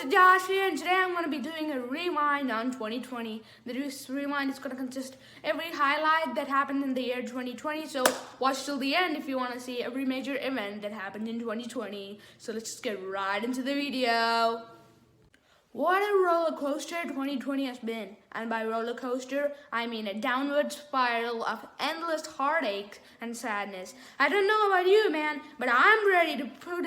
with Josh here, and today I'm going to be doing a rewind on 2020. This rewind is going to consist every highlight that happened in the year 2020, so watch till the end if you want to see every major event that happened in 2020. So let's just get right into the video. What a roller coaster 2020 has been, and by roller coaster, I mean a downward spiral of endless heartache and sadness. I don't know about you, man, but I'm ready to put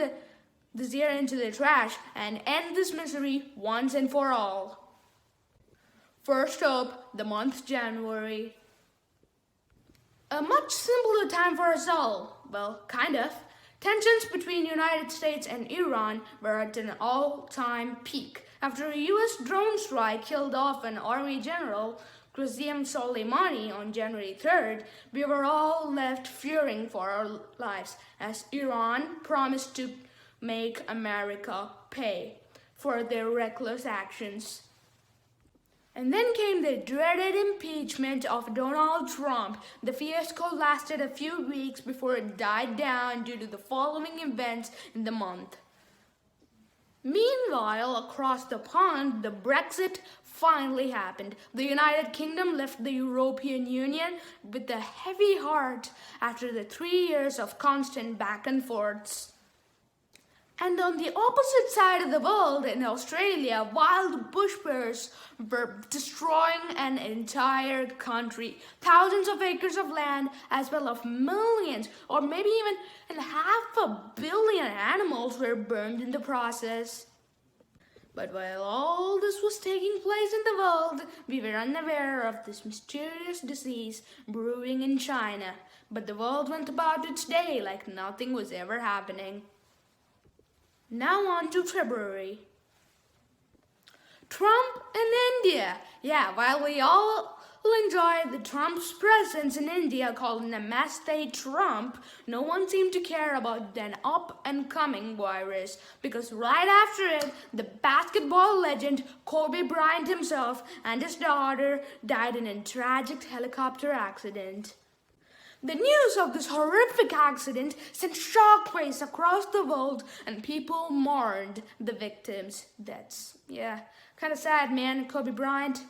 this year into the trash and end this misery once and for all. First up, the month January. A much simpler time for us all. Well, kind of. Tensions between United States and Iran were at an all-time peak after a U.S. drone strike killed off an army general, Qasem Soleimani, on January 3rd. We were all left fearing for our lives as Iran promised to make America pay for their reckless actions. And then came the dreaded impeachment of Donald Trump. The fiasco lasted a few weeks before it died down due to the following events in the month. Meanwhile, across the pond, the Brexit finally happened. The United Kingdom left the European Union with a heavy heart after the 3 years of constant back and forths. And on the opposite side of the world, in Australia, wild bushfires were destroying an entire country. Thousands of acres of land, as well as millions, or maybe even 500 million animals were burned in the process. But while all this was taking place in the world, we were unaware of this mysterious disease brewing in China. But the world went about its day like nothing was ever happening. Now on to February. Trump in India. Yeah, while we all enjoyed the Trump's presence in India called Namaste Trump, no one seemed to care about an up-and-coming virus because right after it, the basketball legend Kobe Bryant himself and his daughter died in a tragic helicopter accident. The news of this horrific accident sent shockwaves across the world and people mourned the victims' deaths. Yeah, kind of sad, man. Kobe Bryant,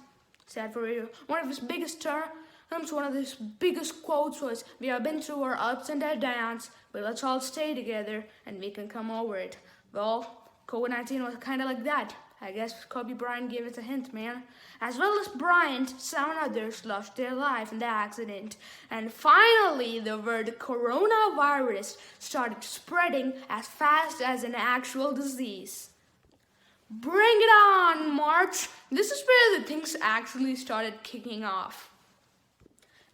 sad for you. One of his biggest terms, one of his biggest quotes was, "We have been through our ups and our downs, but let's all stay together and we can come over it." Well, COVID-19 was kind of like that. I guess Kobe Bryant gave us a hint, man. As well as Bryant, 7 others lost their life in the accident. And finally, the word coronavirus started spreading as fast as an actual disease. Bring it on, March! This is where the things actually started kicking off.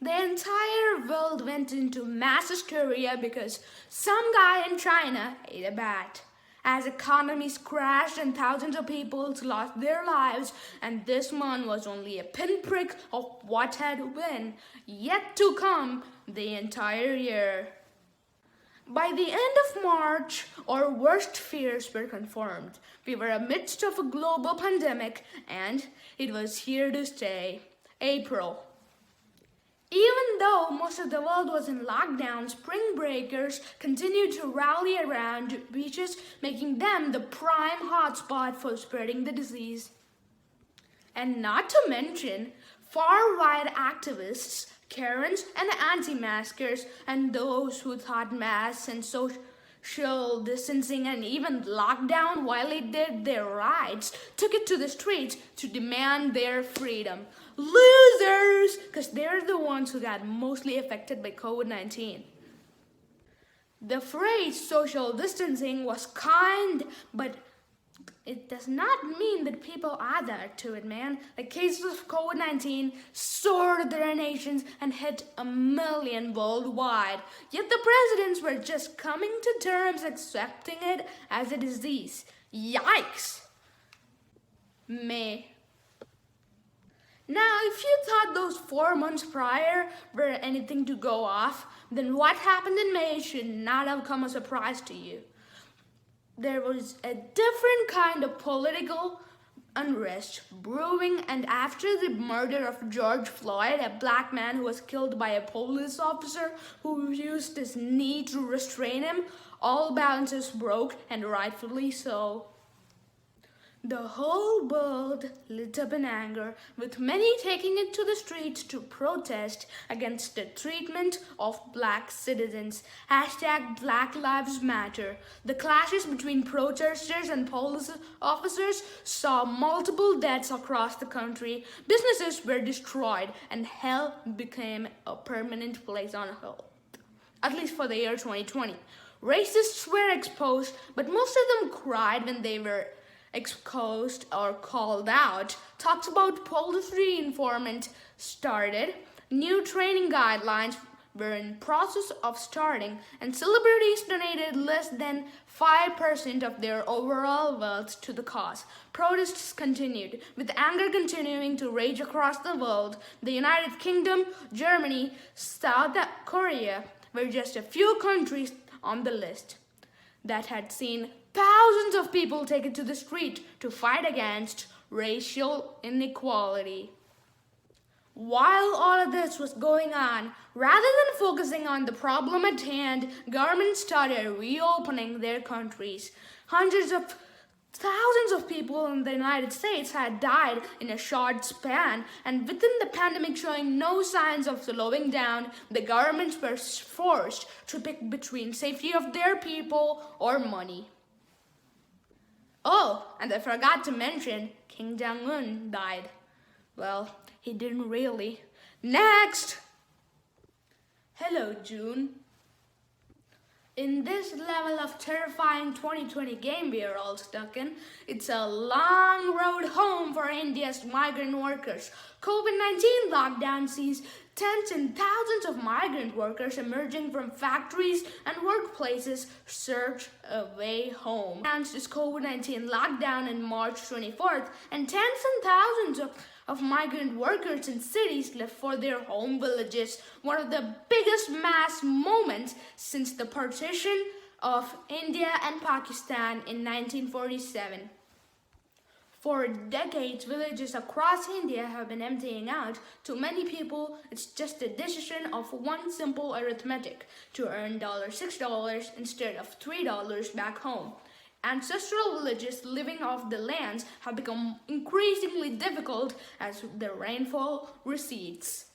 The entire world went into mass hysteria because some guy in China ate a bat. As economies crashed and thousands of people lost their lives, and this month was only a pinprick of what had been yet to come the entire year. By the end of March, our worst fears were confirmed. We were amidst of a global pandemic, and it was here to stay. April. Even though most of the world was in lockdown, spring breakers continued to rally around beaches, making them the prime hotspot for spreading the disease. And not to mention, far-right activists, Karens and anti-maskers, and those who thought masks and social distancing and even lockdown violated their rights, took it to the streets to demand their freedom. Losers! Because they're the ones who got mostly affected by COVID-19. The phrase social distancing was kind, but it does not mean that people adhere to it, man. The cases of COVID-19 soared their nations and hit 1 million worldwide. Yet the presidents were just coming to terms accepting it as a disease. Yikes! May. Now, if you thought those 4 months prior were anything to go off, then what happened in May should not have come as a surprise to you. There was a different kind of political unrest brewing, and after the murder of George Floyd, a black man who was killed by a police officer who used his knee to restrain him, all balances broke, and rightfully so. The whole world lit up in anger, with many taking it to the streets to protest against the treatment of black citizens. Hashtag Black Lives Matter. The clashes between protesters and police officers saw multiple deaths across the country. Businesses were destroyed, and hell became a permanent place on earth. At least for the year 2020. Racists were exposed, but most of them cried when they were exposed or called out. Talks about police reinforcement started. New training guidelines were in process of starting, and celebrities donated less than 5% of their overall wealth to the cause. Protests continued, with anger continuing to rage across the world. The United Kingdom, Germany, South Korea were just a few countries on the list that had seen thousands of people take it to the street to fight against racial inequality. While all of this was going on, rather than focusing on the problem at hand, governments started reopening their countries. Thousands of people in the United States had died in a short span, and within the pandemic showing no signs of slowing down, the governments were forced to pick between safety of their people or money. Oh, and I forgot to mention, Kim Jong-un died. Well, he didn't really. Next! Hello, June. In this level of terrifying 2020 game we are all stuck in, it's a long road home for India's migrant workers. COVID-19 lockdown sees tens and thousands of migrant workers emerging from factories and workplaces search a way home. Announced this COVID-19 lockdown in March 24th, and tens and thousands of migrant workers in cities left for their home villages, one of the biggest mass moments since the partition of India and Pakistan in 1947. For decades, villages across India have been emptying out. To many people, it's just a decision of one simple arithmetic: to earn $6 instead of $3 back home. Ancestral villages living off the lands have become increasingly difficult as the rainfall recedes.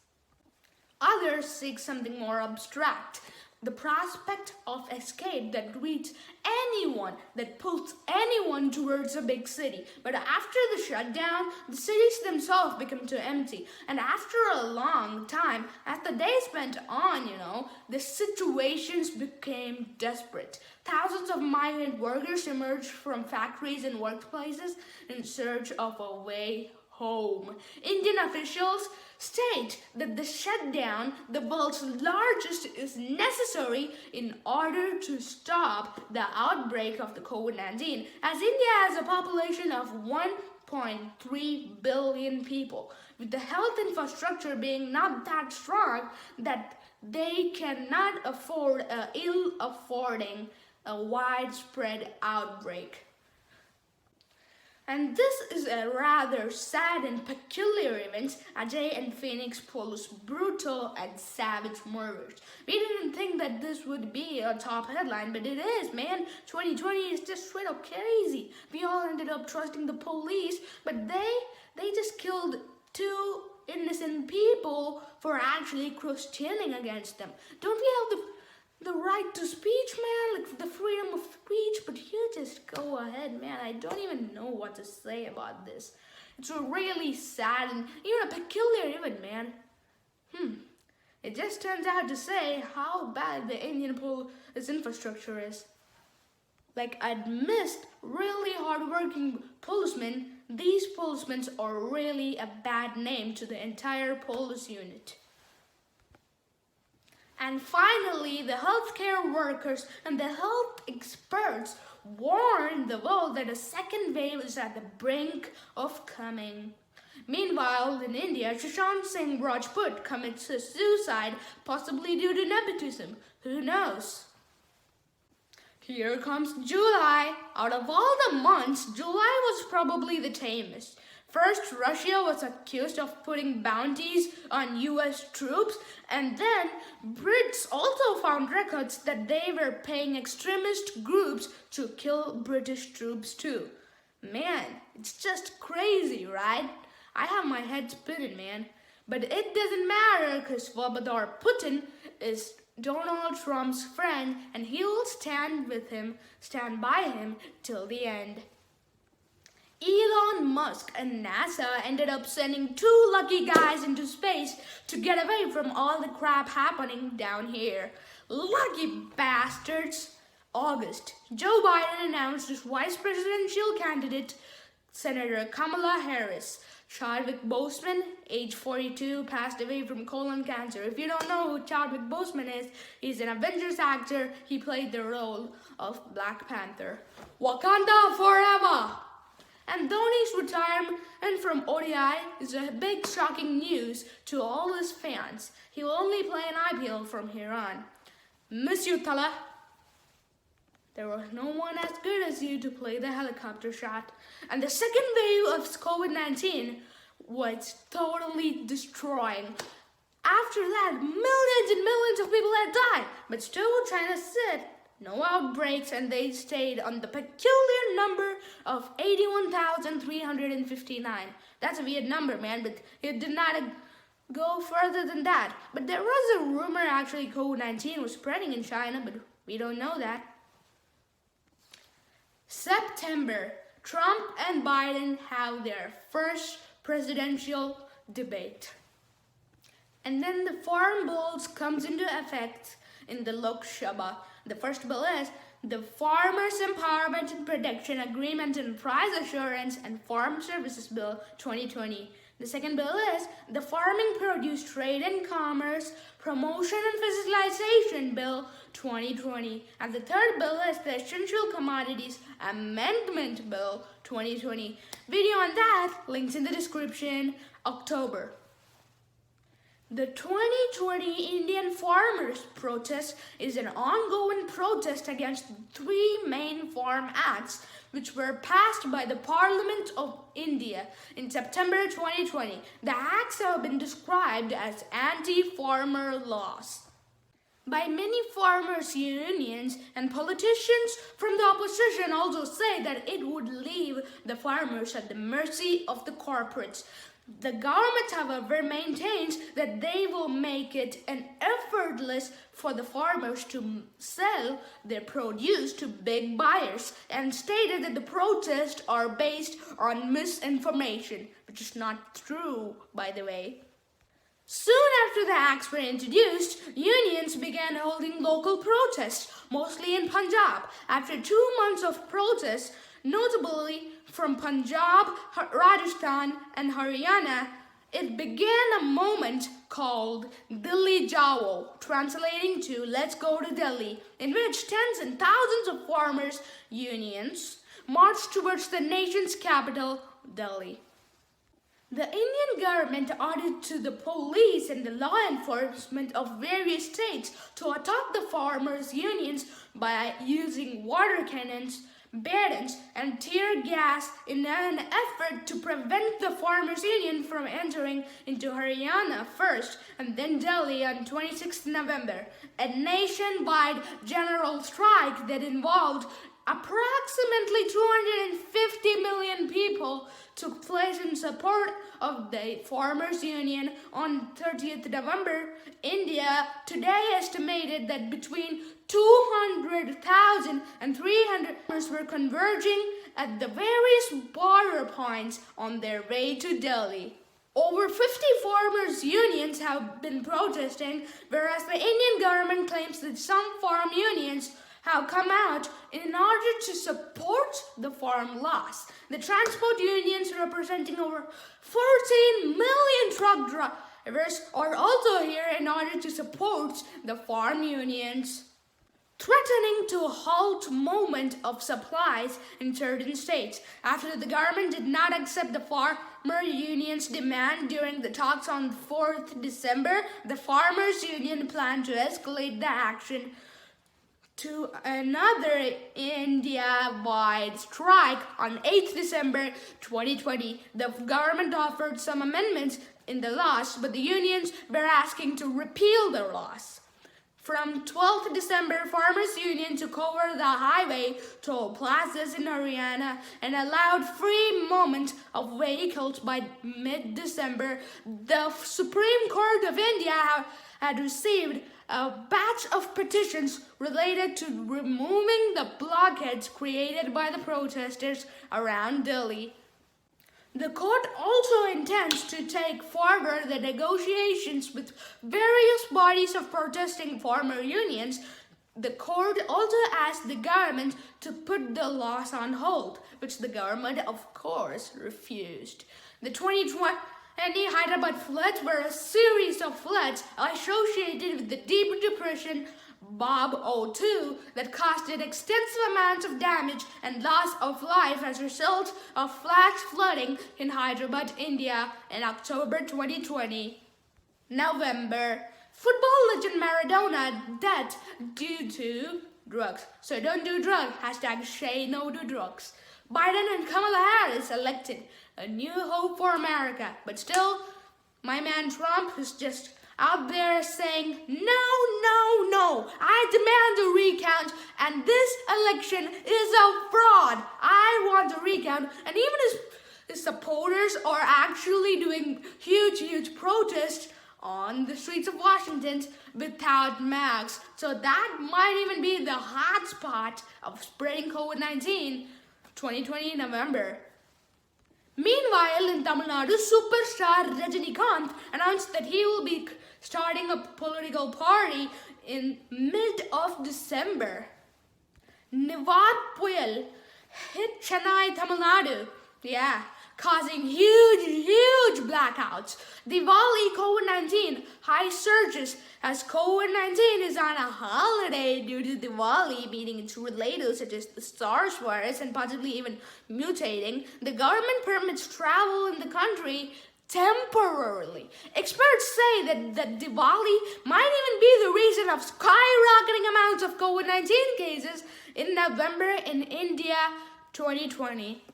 Others seek something more abstract, the prospect of escape that greets anyone, that pulls anyone towards a big city. But after the shutdown, the cities themselves become too empty. And after a long time, as the days went on, the situations became desperate. Thousands of migrant workers emerged from factories and workplaces in search of a way home. Indian officials state that the shutdown, the world's largest, is necessary in order to stop the outbreak of the COVID-19, as India has a population of 1.3 billion people, with the health infrastructure being not that strong that they cannot afford affording a widespread outbreak. And this is a rather sad and peculiar event, Ajay and Phoenix Police brutal and savage murders. We didn't think that this would be a top headline, but it is, man. 2020 is just straight up crazy. We all ended up trusting the police, but they just killed two innocent people for actually questioning against them. Don't we have the right to speech, man, like the freedom of speech, but you just go ahead, man. I don't even know what to say about this. It's a really sad and even a peculiar event, man. It just turns out to say how bad the Indian police infrastructure is. Like, I'd missed really hardworking policemen. These policemen are really a bad name to the entire police unit. And finally, the healthcare workers and the health experts warned the world that a second wave is at the brink of coming. Meanwhile, in India, Sushant Singh Rajput commits suicide, possibly due to nepotism. Who knows? Here comes July. Out of all the months, July was probably the tamest. First, Russia was accused of putting bounties on US troops, and then Brits also found records that they were paying extremist groups to kill British troops too. Man, it's just crazy, right? I have my head spinning, man. But it doesn't matter because Vladimir Putin is Donald Trump's friend and he will stand by him till the end. Elon Musk and NASA ended up sending 2 lucky guys into space to get away from all the crap happening down here. Lucky bastards! August, Joe Biden announced his vice presidential candidate, Senator Kamala Harris. Chadwick Boseman, age 42, passed away from colon cancer. If you don't know who Chadwick Boseman is, he's an Avengers actor. He played the role of Black Panther. Wakanda forever! And Dhoni's retirement from ODI is a big shocking news to all his fans. He will only play an IPL from here on. Miss you, Tala. There was no one as good as you to play the helicopter shot. And the second wave of COVID-19 was totally destroying. After that, millions and millions of people had died. But still China said no outbreaks and they stayed on the peculiar number of 81,359. That's a weird number, man, but it did not go further than that. But there was a rumor actually COVID-19 was spreading in China, but we don't know that. September, Trump and Biden have their first presidential debate. And then the Farm Bills comes into effect in the Lok Sabha. The first bill is the Farmers Empowerment and Protection Agreement and Price Assurance and Farm Services Bill 2020. The second bill is the Farming Produce Trade and Commerce Promotion and Physicalization Bill 2020. And the third bill is the Essential Commodities Amendment Bill 2020. Video on that, links in the description. October. The 2020 Indian Farmers Protest is an ongoing protest against 3 main farm acts which were passed by the Parliament of India in September 2020. The acts have been described as anti-farmer laws by many farmers' unions, and politicians from the opposition also say that it would leave the farmers at the mercy of the corporates. The government, however, maintains that they will make it an effortless for the farmers to sell their produce to big buyers and stated that the protests are based on misinformation, which is not true, by the way. Soon after the acts were introduced, unions began holding local protests, mostly in Punjab. After 2 months of protests, notably from Punjab, Rajasthan, and Haryana, it began a movement called Delhi Jao, translating to Let's Go to Delhi, in which tens and thousands of farmers' unions marched towards the nation's capital, Delhi. The Indian government ordered to the police and the law enforcement of various states to attack the farmers' unions by using water cannons, batons, and tear gas in an effort to prevent the farmers' union from entering into Haryana first and then Delhi on 26 November. A nationwide general strike that involved approximately 250 million people took place in support of the Farmers Union on 30th November. India today estimated that between 200,000 and 300 farmers were converging at the various border points on their way to Delhi. Over 50 farmers' unions have been protesting, whereas the Indian government claims that some farm unions have come out in order to support the farm laws. The transport unions, representing over 14 million truck drivers, are also here in order to support the farm unions, threatening to halt movement of supplies in certain states. After the government did not accept the farmer union's demand during the talks on 4th December, the farmers' union planned to escalate the action to another India-wide strike on 8th December 2020. The government offered some amendments in the laws, but the unions were asking to repeal the laws. From 12th December, Farmers Union took over the highway toll plazas in Haryana and allowed free movement of vehicles by mid-December. The Supreme Court of India had received a batch of petitions related to removing the blockades created by the protesters around Delhi. The court also intends to take forward the negotiations with various bodies of protesting farmer unions. The court also asked the government to put the laws on hold, which the government, of course, refused. The 2020 Hyderabad floods were a series of floods associated with the Deep Depression Bob 02 that caused an extensive amount of damage and loss of life as a result of flash flooding in Hyderabad, India in October 2020. November. Football legend Maradona dead due to drugs. So don't do drugs. #say no to drugs. Biden and Kamala Harris elected. A new hope for America. But still, my man Trump is just out there saying, no, I demand a recount and this election is a fraud. I want a recount. And even his supporters are actually doing huge protests on the streets of Washington without masks. So that might even be the hot spot of spreading COVID-19, 2020 November. Meanwhile, in Tamil Nadu, superstar Rajinikanth announced that he will be starting a political party in mid of December. Nivar Puyal hit Chennai, Tamil Nadu. Causing huge blackouts. Diwali COVID-19 high surges as COVID-19 is on a holiday due to Diwali meeting its relatives such as the SARS virus and possibly even mutating. The government permits travel in the country temporarily. Experts say that Diwali might even be the reason of skyrocketing amounts of COVID-19 cases in November in India 2020.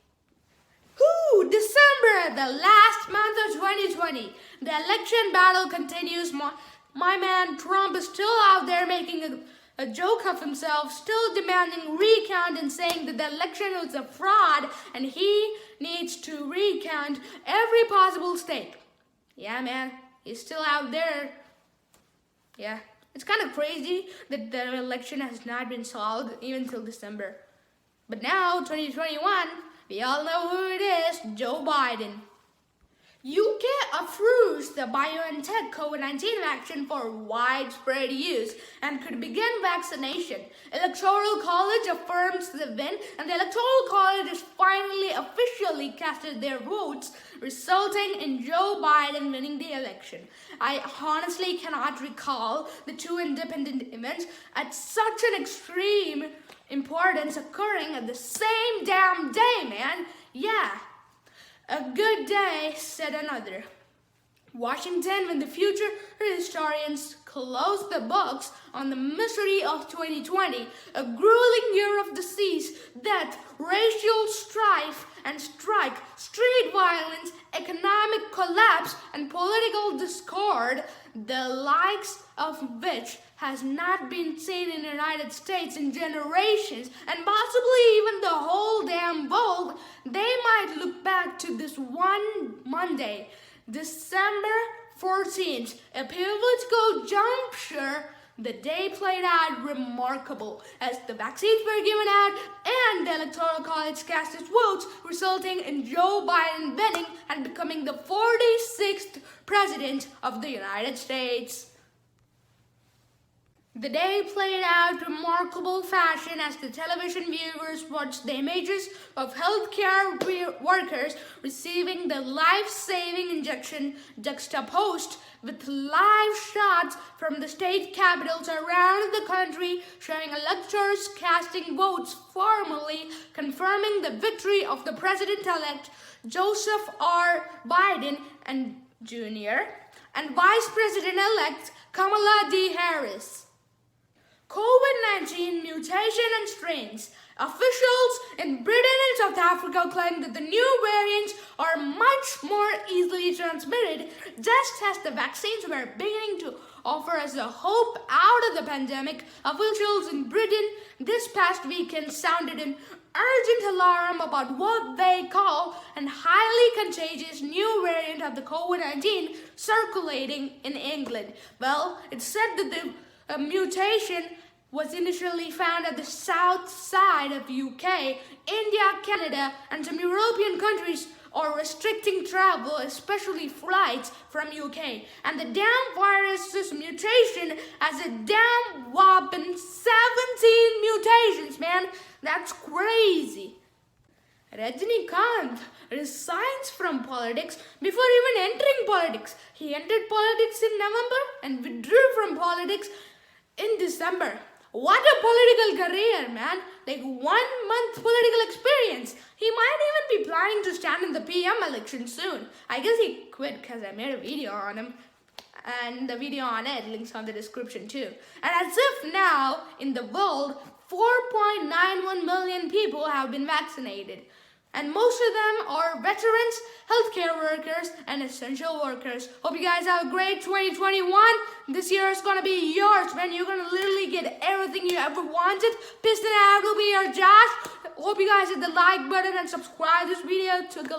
December, the last month of 2020. The election battle continues. My man Trump is still out there making a joke of himself, still demanding recount and saying that the election was a fraud and he needs to recount every possible state. Yeah, man, he's still out there. Yeah, it's kind of crazy that the election has not been solved even till December. But now, 2021, we all know who it is, Joe Biden. UK approves the BioNTech COVID-19 vaccine for widespread use and could begin vaccination. Electoral College affirms the win, and the Electoral College has finally officially casted their votes, resulting in Joe Biden winning the election. I honestly cannot recall the two independent events at such an extreme importance occurring at the same damn day, man. Yeah. A good day, said another. Washington, when the future historians closed the books on the mystery of 2020, a grueling year of disease, death, racial strife and strike, street violence, economic collapse, and political discord, the likes of which has not been seen in the United States in generations, and possibly even the whole damn world, they might look back to this one Monday, December 14th, a pivotal juncture. The day played out remarkable as the vaccines were given out and the Electoral College cast its votes, resulting in Joe Biden winning and becoming the 46th President of the United States. The day played out remarkable fashion as the television viewers watched the images of healthcare workers receiving the life-saving injection juxtaposed with live shots from the state capitals around the country showing electors casting votes formally confirming the victory of the president-elect Joseph R. Biden and Jr. and Vice President-elect Kamala D. Harris. COVID-19 mutation and strains. Officials in Britain and South Africa claim that the new variants are much more easily transmitted, just as the vaccines were beginning to offer us a hope out of the pandemic. Officials in Britain this past weekend sounded an urgent alarm about what they call a highly contagious new variant of the COVID-19 circulating in England. Well, it's said that the mutation was initially found at the south side of UK. India, Canada, and some European countries are restricting travel, especially flights from UK. And the damn virus's mutation has a damn whopping 17 mutations, man. That's crazy. Rajinikanth resigns from politics before even entering politics. He entered politics in November and withdrew from politics in December. What a political career, man. Like 1 month political experience. He might even be planning to stand in the PM election soon. I guess he quit because I made a video on him. And the video on it, links on the description too. And as if now, in the world, 4.91 million people have been vaccinated. And most of them are veterans, healthcare workers, and essential workers. Hope you guys have a great 2021. This year is gonna be yours, man. You're gonna literally get everything you ever wanted. Piston out will be your Josh. Hope you guys hit the like button and subscribe. This video took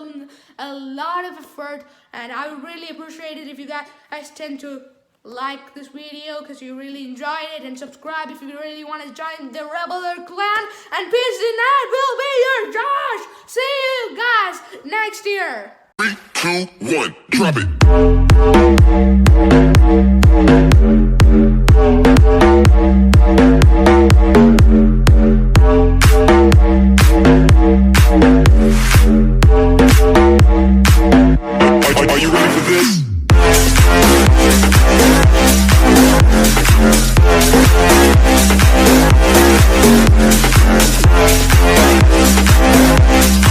a lot of effort, and I would really appreciate it if you guys tend to like this video because you really enjoyed it, and subscribe if you really want to join the Rebel clan. And peace and that will be your Josh. See you guys next year. 3, 2, 1, drop it.